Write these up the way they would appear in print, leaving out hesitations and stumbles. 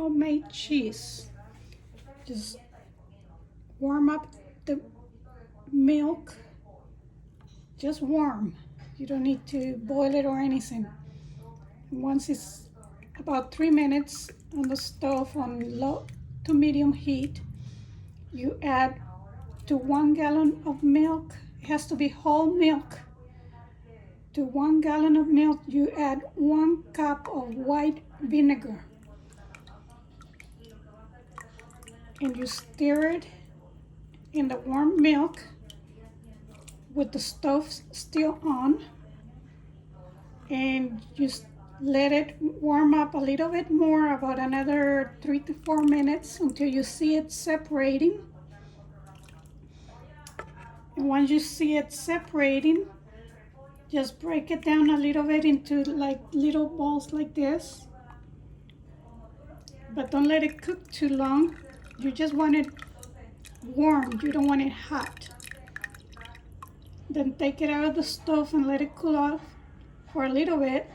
homemade cheese. Just warm up the milk, just warm. You don't need to boil it or anything. Once it's about 3 minutes on the stove on low to medium heat, you add to 1 gallon of milk. It has to be whole milk. To 1 gallon of milk, you add 1 cup of white vinegar. And you stir it in the warm milk with the stove still on. And just let it warm up a little bit more, about another 3 to 4 minutes, until you see it separating. And once you see it separating, just break it down a little bit into like little balls like this. But don't let it cook too long. You just want it warm, you don't want it hot. Then take it out of the stove and let it cool off for a little bit.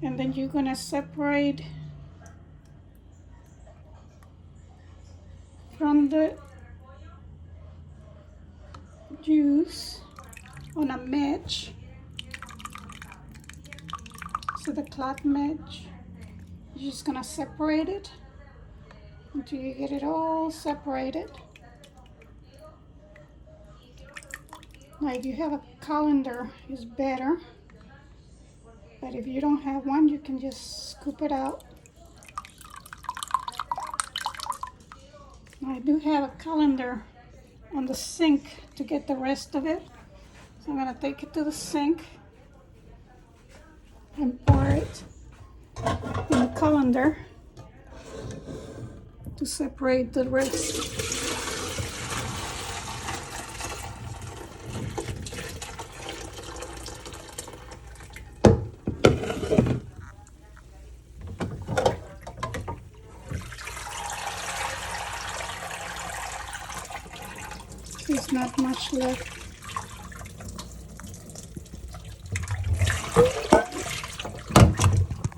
And then you're gonna separate from the juice on a mesh. So the cloth mesh, you're just gonna separate it until you get it all separated. Now if you have a colander, it's better. But if you don't have one, you can just scoop it out. I do have a colander on the sink to get the rest of it. So I'm gonna take it to the sink and pour it in the colander to separate the rest. There's not much left.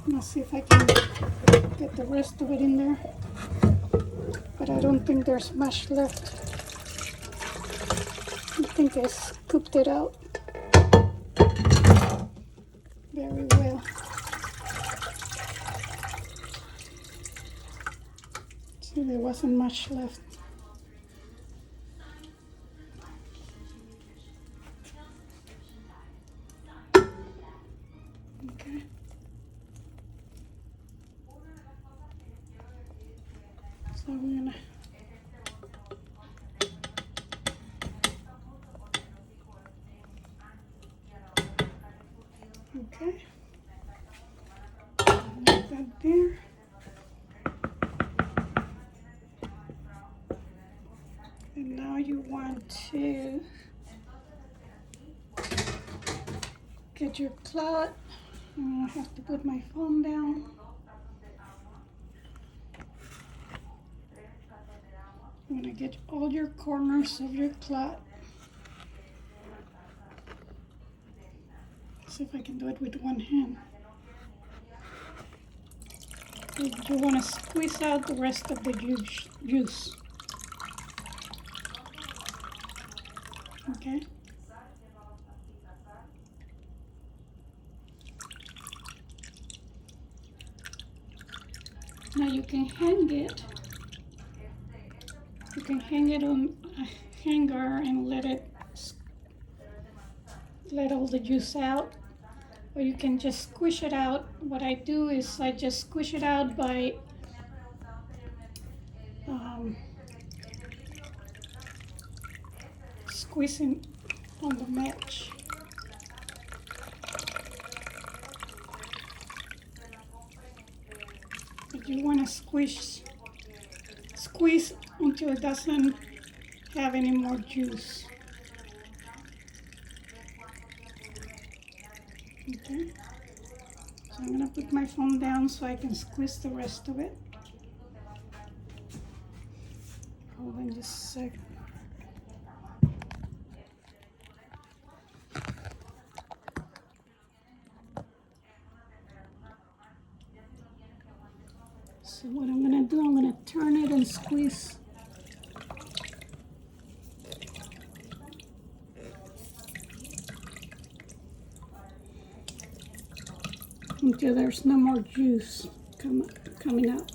Let's see if I can get the rest of it in there. But I don't think there's much left. I think I scooped it out very well. See, there wasn't much left. Okay. So we're gonna okay. Leave that there. And now you want to get your cloth. I have to put my phone down. I'm gonna get all your corners of your cloth. See if I can do it with one hand. You want to squeeze out the rest of the juice. Okay. Now you can hang it. You can hang it on a hanger and let all the juice out. Or you can just squish it out. What I do is I just squish it out by squeezing on the mesh. But you want to squeeze until it doesn't have any more juice. Okay, so I'm gonna put my phone down so I can squeeze the rest of it. Hold on just a second. So what I'm gonna do, I'm gonna turn it and squeeze. Until there's no more juice coming out.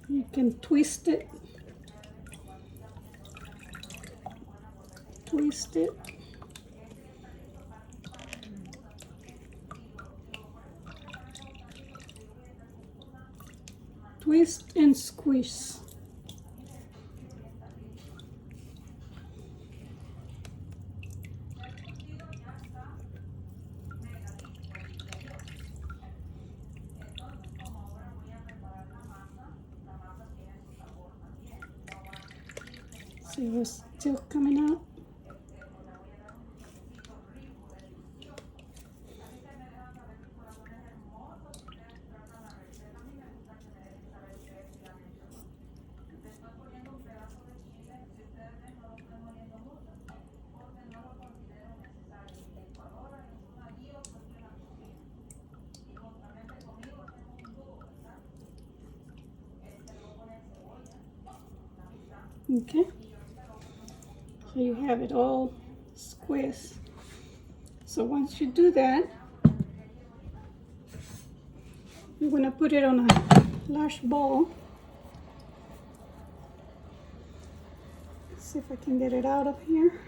You can twist it. Twist it. Twist and squeeze. See what's still coming out? Okay, so you have it all squeezed. So once you do that, you're going to put it on a large bowl. Let's see if I can get it out of here.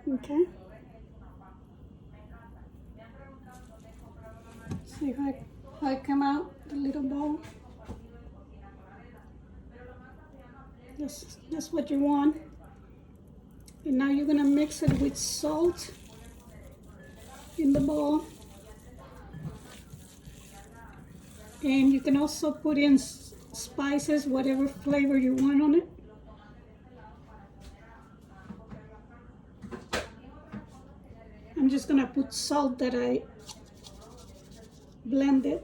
Okay. See how I come out the little bowl. That's what you want. And now you're gonna mix it with salt in the bowl. And you can also put in spices, whatever flavor you want on it. I'm just gonna put salt that I blended.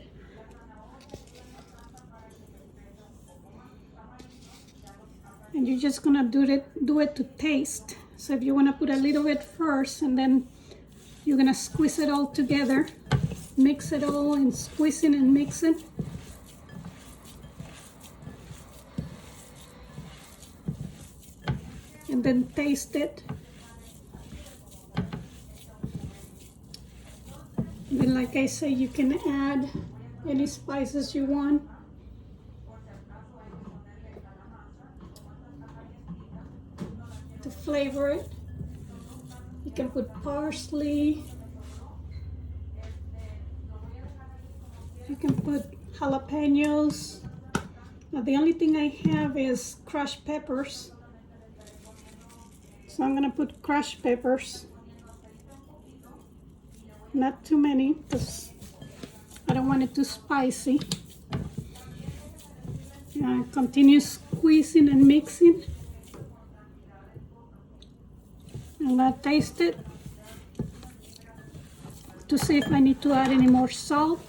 And you're just gonna do it to taste. So if you wanna put a little bit first, and then you're gonna squeeze it all together, mix it all and squeeze it and mix it. And then taste it. Then, like I say, you can add any spices you want. To flavor it, you can put parsley. You can put jalapenos. Now the only thing I have is crushed peppers. So I'm gonna put crushed peppers. Not too many, because I don't want it too spicy. Continue squeezing and mixing. And I taste it to see if I need to add any more salt.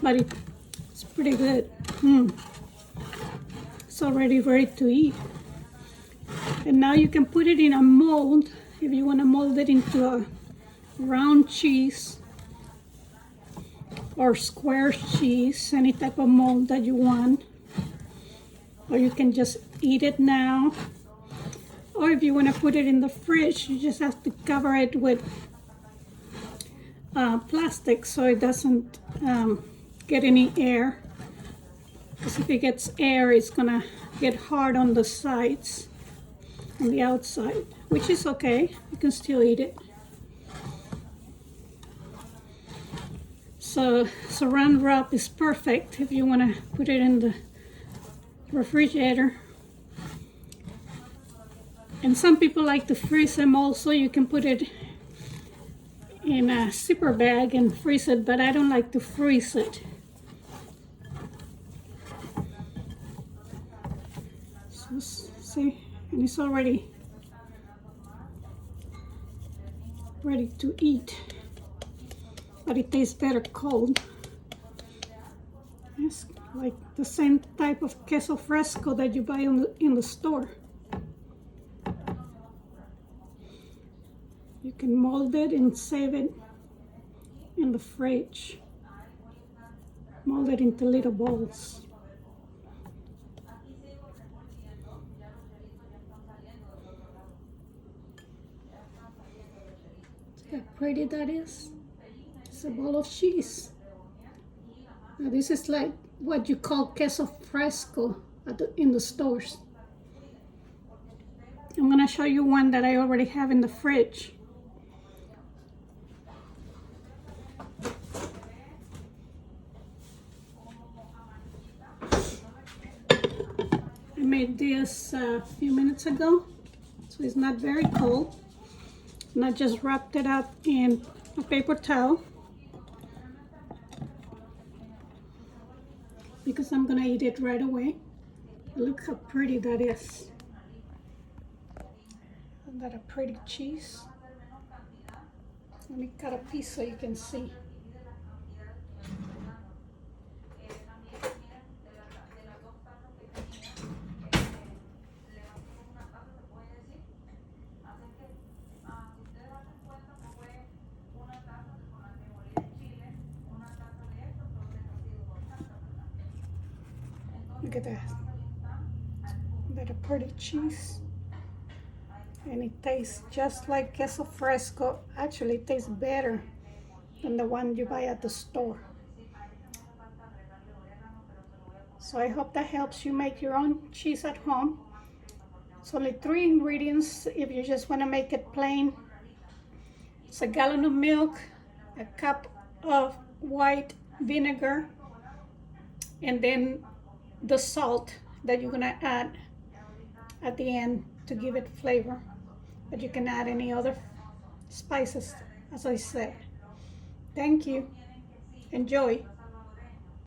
But it's pretty good. It's already ready to eat. And now you can put it in a mold if you want to mold it into a round cheese or square cheese, any type of mold that you want. Or you can just eat it now. Or if you want to put it in the fridge, you just have to cover it with plastic so it doesn't get any air. Because if it gets air, it's gonna get hard on the sides, on the outside, which is okay. You can still eat it. So saran wrap is perfect if you want to put it in the refrigerator. And some people like to freeze them also. You can put it in a zipper bag and freeze it, but I don't like to freeze it. So, see, and it's already ready to eat. But it tastes better cold. It's like the same type of queso fresco that you buy in the store. You can mold it and save it in the fridge. Mold it into little balls. See how pretty that is? It's a ball of cheese. Now this is like what you call queso fresco in the stores. I'm gonna show you one that I already have in the fridge. I made this a few minutes ago, so it's not very cold. And I just wrapped it up in a paper towel because I'm gonna eat it right away. Look how pretty that is. Isn't that a pretty cheese? Let me cut a piece so you can see. Look at that. Isn't that a pretty cheese? And it tastes just like queso fresco. Actually, it tastes better than the one you buy at the store. So I hope that helps you make your own cheese at home. It's only 3 ingredients if you just want to make it plain. It's a gallon of milk, a cup of white vinegar, and then the salt that you're gonna add at the end to give it flavor. But you can add any other spices, as I said. Thank you. Enjoy.